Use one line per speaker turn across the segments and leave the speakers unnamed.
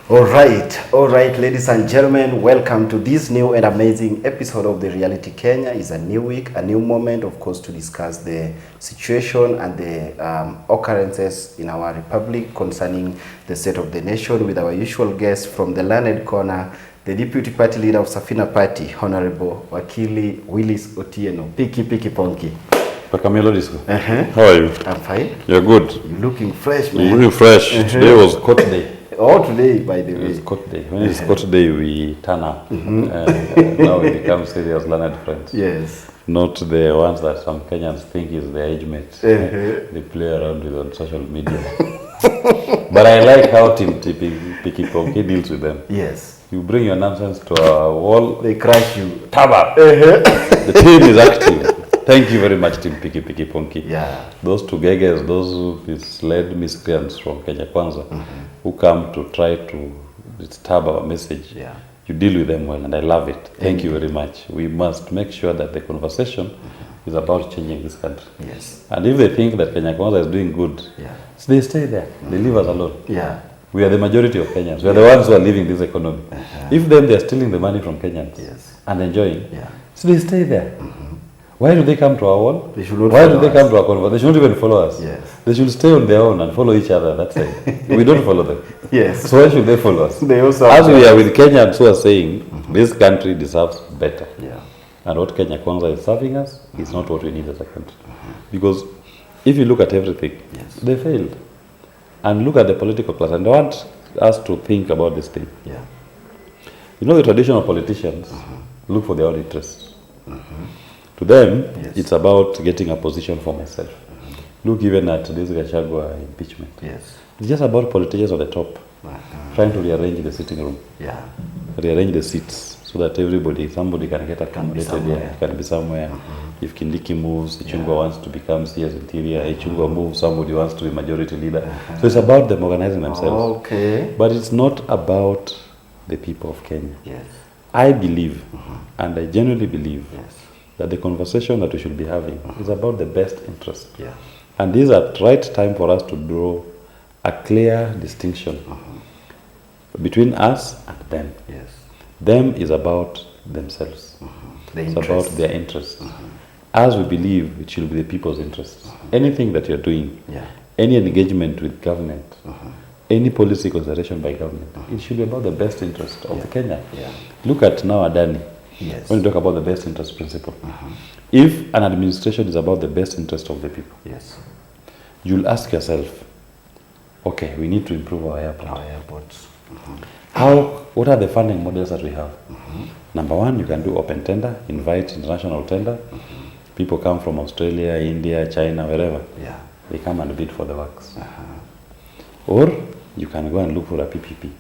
All right, ladies and gentlemen, welcome to this new and amazing episode of the Reality Kenya. It's a new week, a new moment, of course, to discuss the situation and the occurrences in our republic concerning the state of the nation with our usual guest from the learned corner, the Deputy Party Leader of Safina Party, Honorable Wakili Willis Otieno. Piki Ponki.
Pakamelo Disco. How are you?
I'm fine.
You're good.
You're looking fresh, man.
You're looking fresh. Today was court day.
Oh, today, by the way.
It's court day. When it's court day, we turn up. Now we become serious learned friends.
Yes.
Not the ones that some Kenyans think is their age mates. They play around with on social media. But I like how Team Piki Ponki deals with them.
Yes.
You bring your nonsense to our wall.
They crush you.
Taba! The team is active. Thank you very much, Team Piki Ponki.
Yeah.
Those two geggers, those who misled miscreants from Kenya Kwanza, who come to try to disturb our message, you deal with them well, and I love it. Thank you very much. We must make sure that the conversation is about changing this country.
Yes.
And if they think that Kenya Kwanza is doing good, so they stay there. They leave us alone.
Yeah.
We are the majority of Kenyans. We are the ones who are living this economy. If then they are stealing the money from Kenyans and enjoying, so they stay there. Why do they come to our wall?
They should not
Why
follow
do they come
us.
to our conversation? They should not even follow us.
Yes.
They should stay on their own and follow each other. That's it. We don't follow them.
Yes.
So why should they follow us?
They also
As we are with Kenyans who are saying this country deserves better.
Yeah.
And what Kenya Kwanza is serving us is not what we need as a country. Because if you look at everything, they failed. And look at the political class. And I want us to think about this thing.
Yeah.
You know, the traditional politicians look for their own interests. To them, it's about getting a position for myself. Look even at this Gachagua impeachment.
Yes.
It's just about politicians on the top trying to rearrange the sitting room, rearrange the seats so that somebody can get accommodated here, can be somewhere. If Kindiki moves, Ichungwa wants to become CS Interior, Ichungwa moves, somebody wants to be majority leader. So it's about them organizing themselves.
Okay.
But it's not about the people of Kenya.
Yes.
I believe, and I genuinely believe, that the conversation that we should be having is about the best interest.
Yeah.
And this is a right time for us to draw a clear distinction between us and them.
Yes.
Them is about themselves. It's about their interests. As we believe, it should be the people's interests. Anything that you're doing, any engagement with government, any policy consideration by government, it should be about the best interest of Kenya. Look at now Adani.
Yes.
When you talk about the best interest principle, if an administration is about the best interest of the people, you'll ask yourself, okay, we need to improve our airports. What are the funding models that we have? Number one, you can do open tender, invite international tender. People come from Australia, India, China, wherever. They come and bid for the works. Or you can go and look for a PPP.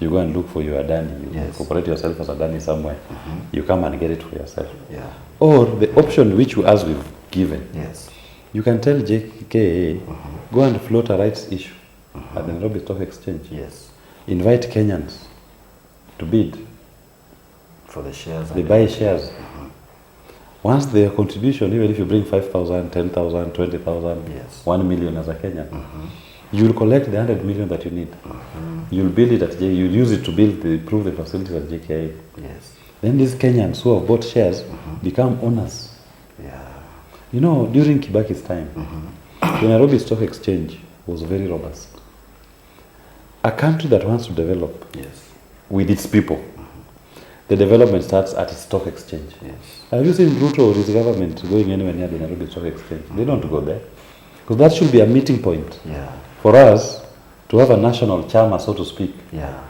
You go and look for your Adani. You incorporate yourself as Adani somewhere. You come and get it for yourself. Or the option which you, as we've given, you can tell JKA, go and float a rights issue at the Nairobi Stock Exchange. Invite Kenyans to bid
for the shares.
They buy shares. Once their contribution, even if you bring 5,000, 10,000, 20,000, 1 million as a Kenyan, you will collect the 100 million that you need. You'll build it at you'll use it to improve the facilities at JKI. Then these Kenyans who have bought shares become owners. You know, during Kibaki's time, the Nairobi Stock Exchange was very robust. A country that wants to develop with its people, the development starts at its stock exchange. Have you seen Ruto or his government going anywhere near the Nairobi Stock Exchange? They don't go there. Because that should be a meeting point for us to have a national chama, so to speak.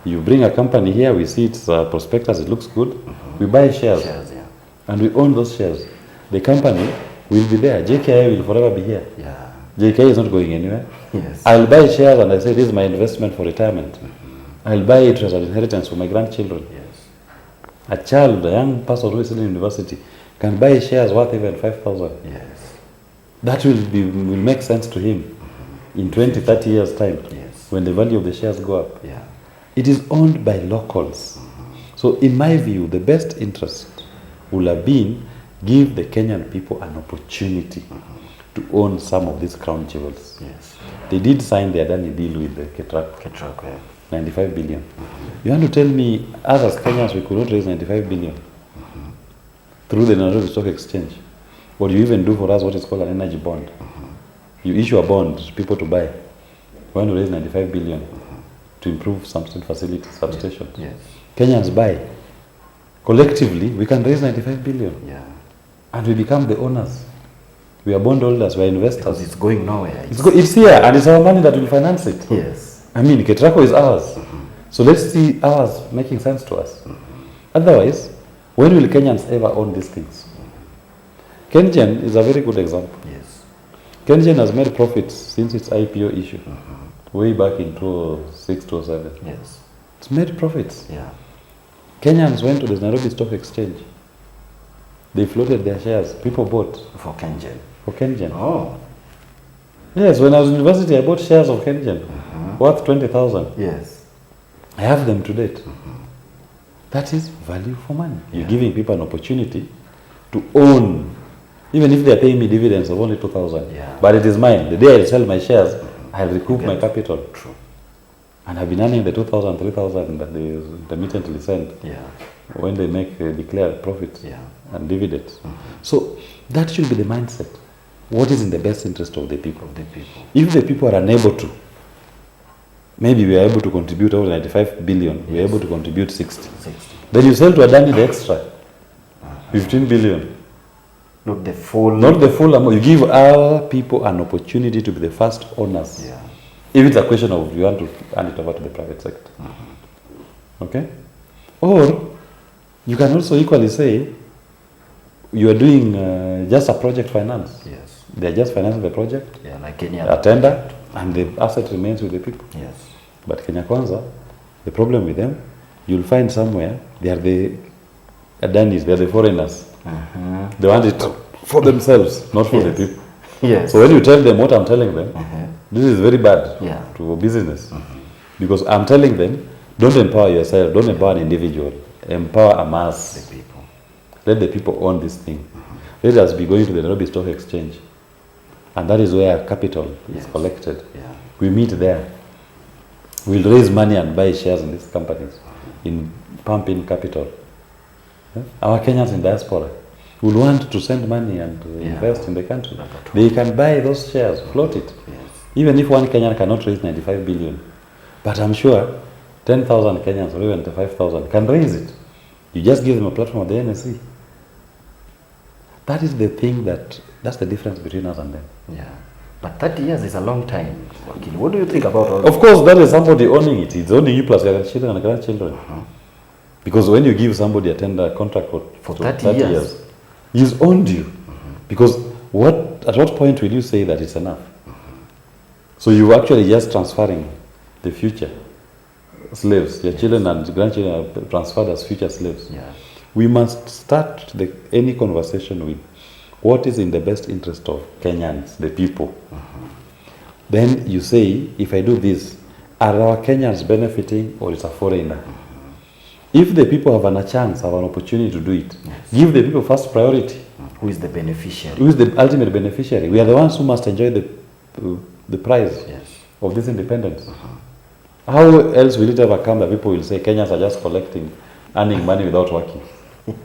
You bring a company here, we see its prospectus, it looks good. We buy shares, and we own those shares. The company will be there. JKI will forever be here. JKI is not going anywhere. I'll buy shares and I say this is my investment for retirement. I'll buy it as an inheritance for my grandchildren. A child, a young person who is in university, can buy shares worth even 5,000. That will make sense to him in 20, 30 years' time, when the value of the shares go up. It is owned by locals. So in my view, the best interest will have been give the Kenyan people an opportunity to own some of these crown jewels. They did sign the Adani deal with the Ketraco. 95 billion. You want to tell me, us as Kenyans, we could not raise 95 billion through the Nairobi Stock Exchange? Or you even do for us what is called an energy bond. You issue a bond, people to buy. We want to raise 95 billion to improve some facilities, substations.
Yes.
Kenyans buy. Collectively, we can raise 95 billion.
Yeah.
And we become the owners. We are bondholders, we are investors.
Because it's going nowhere.
It's here, and it's our money that will finance it.
Yes.
I mean, Ketraco is ours. So let's see ours making sense to us. Otherwise, when will Kenyans ever own these things? KenGen is a very good example.
Yes.
KenGen has made profits since its IPO issue, way back in 2006, 2007.
Yes.
It's made profits.
Yeah.
Kenyans went to the Nairobi Stock Exchange. They floated their shares. People bought.
For KenGen.
For KenGen.
Oh.
Yes, when I was in university, I bought shares of KenGen, worth 20,000.
Yes.
I have them to date. That is value for money. You're giving people an opportunity to own, even if they're paying me dividends of only 2,000.
Yeah.
But it is mine. The day I sell my shares, I'll recoup my capital.
True.
And I've been earning the 2,000, 3,000 that they intermittently send when they make declared profits and dividends. So that should be the mindset. What is in the best interest of the people? If the people are unable to, maybe we are able to contribute over 95 billion, we are able to contribute 60. Then you sell to Adani the extra, 15 billion.
Not the full
amount. You give our people an opportunity to be the first owners.
Yeah.
If it's a question of you want to hand it over to the private sector. Okay? Or you can also equally say you are doing just a project finance.
Yes.
They are just financing the project.
Yeah, like any other.
A tender, and the asset remains with the people.
Yes.
But Kenya Kwanza, the problem with them, you'll find somewhere they are the Adanis, they are the foreigners. They want it for themselves, not for the people.
Yes.
So when you tell them what I'm telling them, this is very bad to business. Because I'm telling them, don't empower yourself, don't empower an individual, empower a mass.
The people.
Let the people own this thing. Let us be going to the Nairobi Stock Exchange. And that is where capital is collected.
Yeah.
We meet there. We'll raise money and buy shares in these companies, in pumping capital. Our Kenyans in diaspora will want to send money and invest in the country. They can buy those shares, float it.
Yes.
Even if one Kenyan cannot raise 95 billion, but I'm sure 10,000 Kenyans or even 5,000 can raise it. You just give them a platform at the NSE. That is the thing that's the difference between us and them.
Yeah. But 30 years is a long time. Wakili, what do you think about all
Of course, that is somebody owning it. It's owning you plus your children and grandchildren. Because when you give somebody a tender contract for 30 years, he's owned you. Because at what point will you say that it's enough? So you're actually just transferring the future slaves. Your children and grandchildren are transferred as future slaves.
Yeah.
We must start any conversation with what is in the best interest of Kenyans, the people. Then you say, if I do this, are our Kenyans benefiting or is a foreigner? If the people have a chance, have an opportunity to do it, give the people first priority.
Who is the beneficiary?
Who is the ultimate beneficiary? We are the ones who must enjoy the prize of this independence. How else will it ever come that people will say Kenyans are just collecting, earning money without working?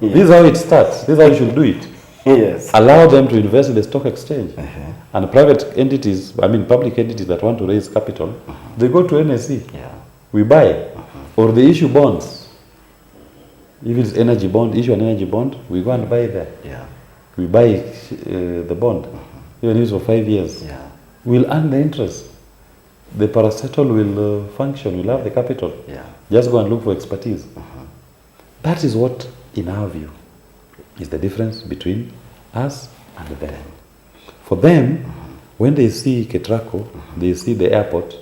This is how it starts. This is how you should do it.
Yes.
Allow them to invest in the stock exchange. And private entities, public entities that want to raise capital, they go to NSE.
Yeah.
We buy. Or they issue bonds. If it's energy bond, issue an energy bond, we go and buy there.
Yeah.
We buy the bond. Even if it's for 5 years.
Yeah.
We'll earn the interest. The parastatal will function, we'll have the capital.
Yeah.
Just go and look for expertise. That is what, in our view, is the difference between us and them. For them, when they see Ketraco, they see the airport,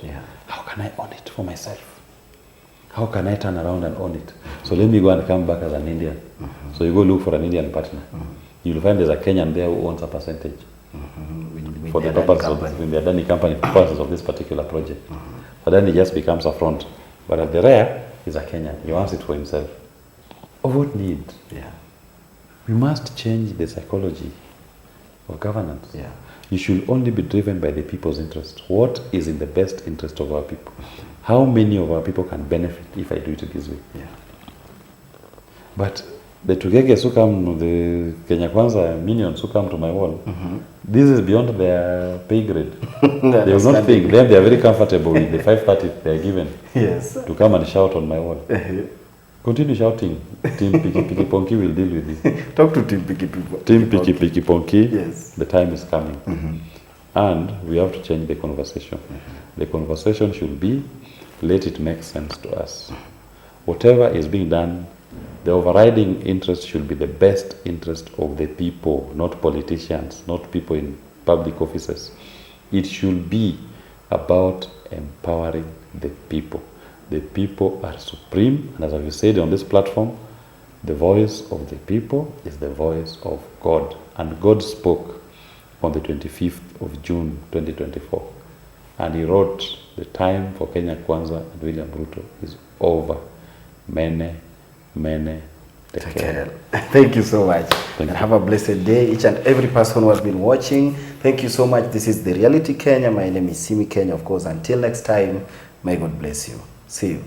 how can I own it for myself? How can I turn around and own it? So let me go and come back as an Indian. So you go look for an Indian partner. You'll find there's a Kenyan there who owns a percentage. For the purpose of the Adani company, purposes of this particular project. Adani just becomes a front. But at the rear is a Kenyan. He wants it for himself. Of what need?
Yeah.
We must change the psychology of governance.
Yeah.
You should only be driven by the people's interest. What is in the best interest of our people? How many of our people can benefit if I do it this way?
Yeah.
But the Tugeges who come, the Kenya Kwanza minions who come to my wall, this is beyond their pay grade. They will not think. Then they are very comfortable with the 530 they are given to come and shout on my wall. Continue shouting. Team Piki Piki Ponki will deal with it.
Talk to Team Piki Piki.
Team Piki Piki Ponki.
Yes.
The time is coming. And we have to change the conversation. The conversation should be, let it make sense to us. Whatever is being done, the overriding interest should be the best interest of the people, not politicians, not people in public offices. It should be about empowering the people. The people are supreme, and as I've said on this platform, the voice of the people is the voice of God. And God spoke on the 25th of June 2024. And he wrote, the time for Kenya Kwanza and William Ruto is over. Mene, tekel.
Thank you so much.
And
have a blessed day, each and every person who has been watching. Thank you so much. This is The Reality Kenya. My name is Simi Kenya, of course. Until next time, may God bless you. See you.